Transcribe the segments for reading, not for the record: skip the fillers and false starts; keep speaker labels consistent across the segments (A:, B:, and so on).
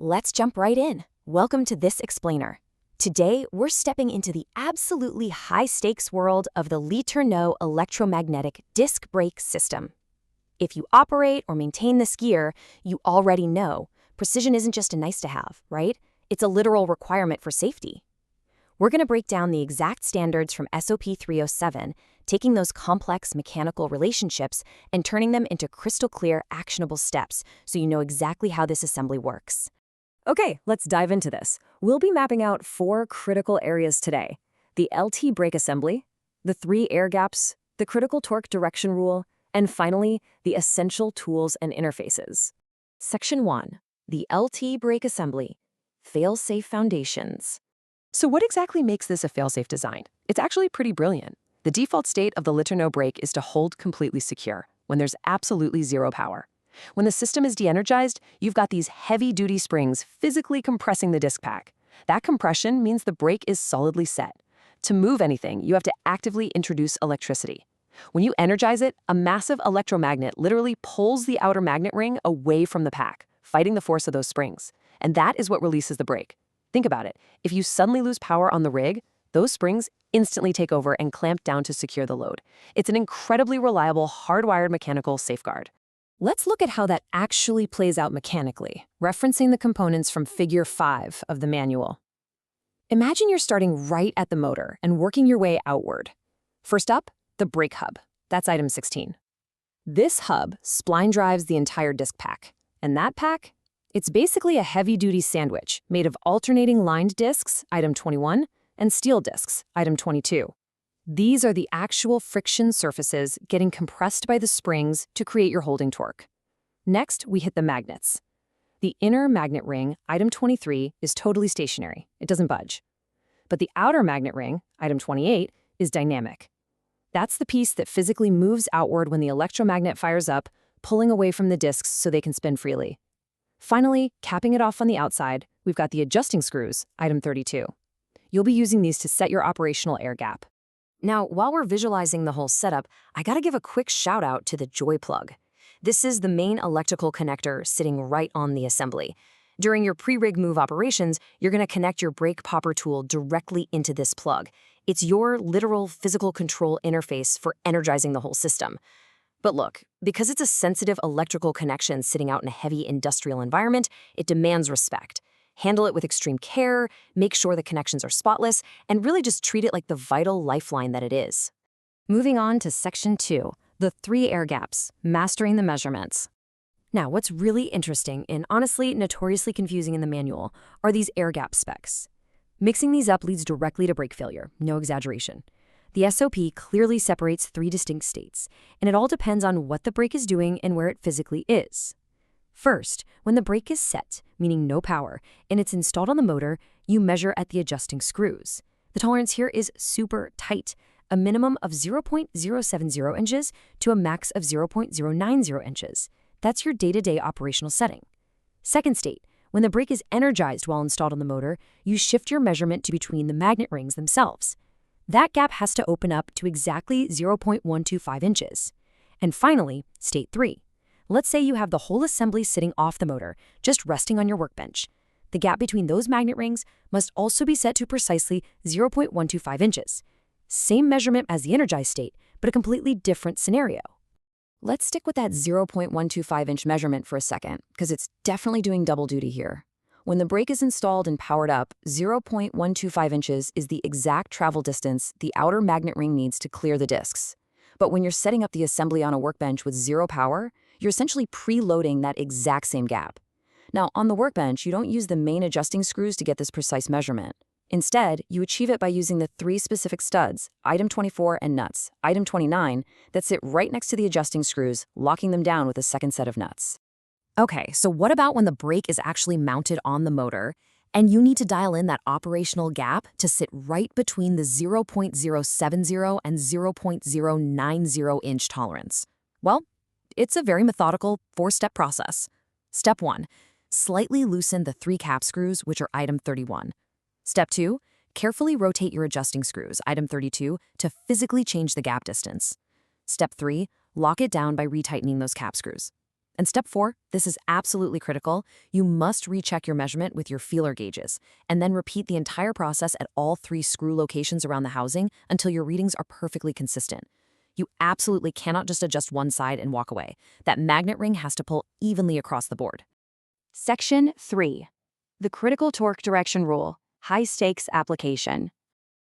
A: Let's jump right in. Welcome to This Explainer. Today, we're stepping into the absolutely high-stakes world of the Letourneau electromagnetic disc brake system. If you operate or maintain this gear, you already know precision isn't just a nice-to-have, right? It's a literal requirement for safety. We're going to break down the exact standards from SOP 307, taking those complex mechanical relationships and turning them into crystal-clear, actionable steps so you know exactly how this assembly works.
B: Okay, let's dive into this. We'll be mapping out 4 critical areas today: the LT brake assembly, the 3 air gaps, the critical torque direction rule, and finally, the essential tools and interfaces. Section 1. The LT brake assembly. Fail-safe foundations.
C: So what exactly makes this a fail-safe design? It's actually pretty brilliant. The default state of the Letourneau brake is to hold completely secure when there's absolutely zero power. When the system is de-energized, you've got these heavy-duty springs physically compressing the disc pack. That compression means the brake is solidly set. To move anything, you have to actively introduce electricity. When you energize it, a massive electromagnet literally pulls the outer magnet ring away from the pack, fighting the force of those springs. And that is what releases the brake. Think about it. If you suddenly lose power on the rig, those springs instantly take over and clamp down to secure the load. It's an incredibly reliable, hardwired mechanical safeguard.
B: Let's look at how that actually plays out mechanically, referencing the components from Figure 5 of the manual. Imagine you're starting right at the motor and working your way outward. First up, the brake hub. That's item 16. This hub spline drives the entire disc pack. And that pack? It's basically a heavy-duty sandwich made of alternating lined discs, item 21, and steel discs, item 22. These are the actual friction surfaces getting compressed by the springs to create your holding torque. Next, we hit the magnets. The inner magnet ring, item 23, is totally stationary. It doesn't budge. But the outer magnet ring, item 28, is dynamic. That's the piece that physically moves outward when the electromagnet fires up, pulling away from the discs so they can spin freely. Finally, capping it off on the outside, we've got the adjusting screws, item 32. You'll be using these to set your operational air gap. Now, while we're visualizing the whole setup, I gotta give a quick shout out to the joy plug. This is the main electrical connector sitting right on the assembly. During your pre-rig move operations, you're gonna connect your brake popper tool directly into this plug. It's your literal physical control interface for energizing the whole system. But look, because it's a sensitive electrical connection sitting out in a heavy industrial environment, it demands respect. Handle it with extreme care, make sure the connections are spotless, and really just treat it like the vital lifeline that it is. Moving on to Section 2, the 3 air gaps, mastering the measurements. Now, what's really interesting and honestly notoriously confusing in the manual are these air gap specs. Mixing these up leads directly to brake failure, no exaggeration. The SOP clearly separates 3 distinct states, and it all depends on what the brake is doing and where it physically is. First, when the brake is set, meaning no power, and it's installed on the motor, you measure at the adjusting screws. The tolerance here is super tight, a minimum of 0.070 inches to a max of 0.090 inches. That's your day-to-day operational setting. Second state, when the brake is energized while installed on the motor, you shift your measurement to between the magnet rings themselves. That gap has to open up to exactly 0.125 inches. And finally, state 3. Let's say you have the whole assembly sitting off the motor, just resting on your workbench. The gap between those magnet rings must also be set to precisely 0.125 inches. Same measurement as the energized state, but a completely different scenario. Let's stick with that 0.125-inch measurement for a second, because it's definitely doing double duty here. When the brake is installed and powered up, 0.125 inches is the exact travel distance the outer magnet ring needs to clear the discs. But when you're setting up the assembly on a workbench with zero power, you're essentially preloading that exact same gap. Now, on the workbench, you don't use the main adjusting screws to get this precise measurement. Instead, you achieve it by using the 3 specific studs, item 24 and nuts, item 29, that sit right next to the adjusting screws, locking them down with a second set of nuts. Okay, so what about when the brake is actually mounted on the motor, and you need to dial in that operational gap to sit right between the 0.070 and 0.090 inch tolerance? Well, it's a very methodical 4-step process. Step 1, slightly loosen the 3 cap screws, which are item 31. Step 2, carefully rotate your adjusting screws, item 32, to physically change the gap distance. Step 3, lock it down by retightening those cap screws. And step 4, this is absolutely critical. You must recheck your measurement with your feeler gauges, and then repeat the entire process at all 3 screw locations around the housing until your readings are perfectly consistent. You absolutely cannot just adjust one side and walk away. That magnet ring has to pull evenly across the board.
A: Section 3. The Critical Torque Direction Rule, High Stakes Application.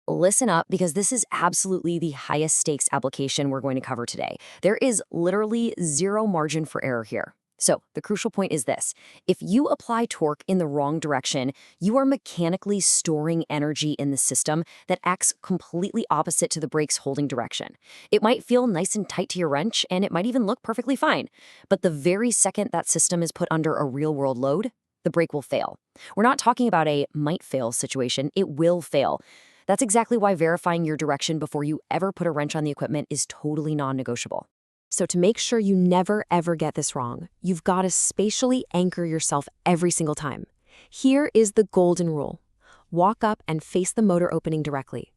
A: Listen up, because this is absolutely the highest stakes application we're going to cover today. There is literally zero margin for error here. So the crucial point is this: if you apply torque in the wrong direction, you are mechanically storing energy in the system that acts completely opposite to the brake's holding direction. It might feel nice and tight to your wrench, and it might even look perfectly fine. But the very second that system is put under a real-world load, the brake will fail. We're not talking about a might fail situation. It will fail. That's exactly why verifying your direction before you ever put a wrench on the equipment is totally non-negotiable.
B: So to make sure you never ever get this wrong, you've got to spatially anchor yourself every single time. Here is the golden rule. Walk up and face the motor opening directly.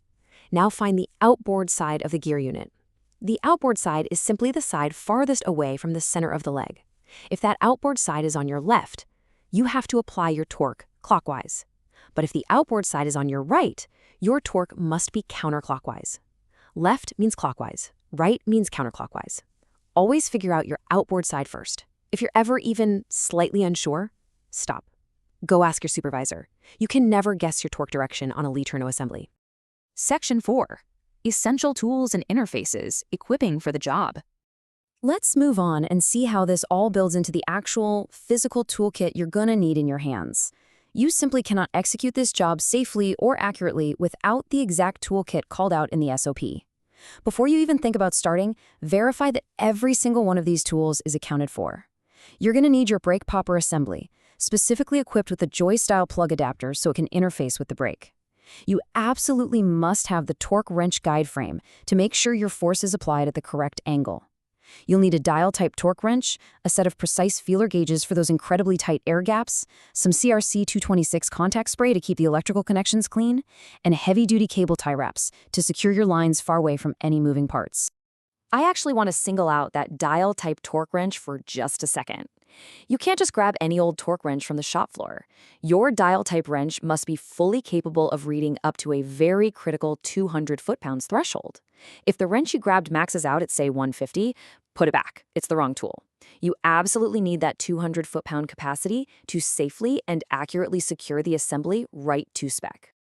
B: Now find the outboard side of the gear unit. The outboard side is simply the side farthest away from the center of the leg. If that outboard side is on your left, you have to apply your torque clockwise. But if the outboard side is on your right, your torque must be counterclockwise. Left means clockwise, right means counterclockwise. Always figure out your outboard side first. If you're ever even slightly unsure, stop. Go ask your supervisor. You can never guess your torque direction on a Li-Turno assembly.
A: Section 4. Essential Tools and Interfaces, Equipping for the Job.
B: Let's move on and see how this all builds into the actual physical toolkit you're gonna need in your hands. You simply cannot execute this job safely or accurately without the exact toolkit called out in the SOP. Before you even think about starting, verify that every single one of these tools is accounted for. You're going to need your brake popper assembly, specifically equipped with a joy-style plug adapter so it can interface with the brake. You absolutely must have the torque wrench guide frame to make sure your force is applied at the correct angle. You'll need a dial-type torque wrench, a set of precise feeler gauges for those incredibly tight air gaps, some CRC 226 contact spray to keep the electrical connections clean, and heavy-duty cable tie wraps to secure your lines far away from any moving parts.
A: I actually want to single out that dial-type torque wrench for just a second. You can't just grab any old torque wrench from the shop floor. Your dial-type wrench must be fully capable of reading up to a very critical 200 foot-pounds threshold. If the wrench you grabbed maxes out at, say, 150, put it back. It's the wrong tool. You absolutely need that 200 foot-pound capacity to safely and accurately secure the assembly right to spec.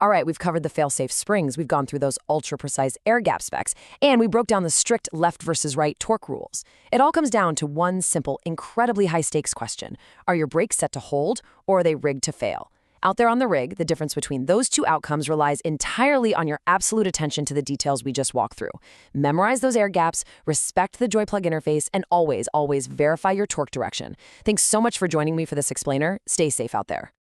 C: All right, we've covered the fail-safe springs, we've gone through those ultra-precise air gap specs, and we broke down the strict left versus right torque rules. It all comes down to one simple, incredibly high-stakes question. Are your brakes set to hold, or are they rigged to fail? Out there on the rig, the difference between those two outcomes relies entirely on your absolute attention to the details we just walked through. Memorize those air gaps, respect the joy plug interface, and always, always verify your torque direction. Thanks so much for joining me for this explainer. Stay safe out there.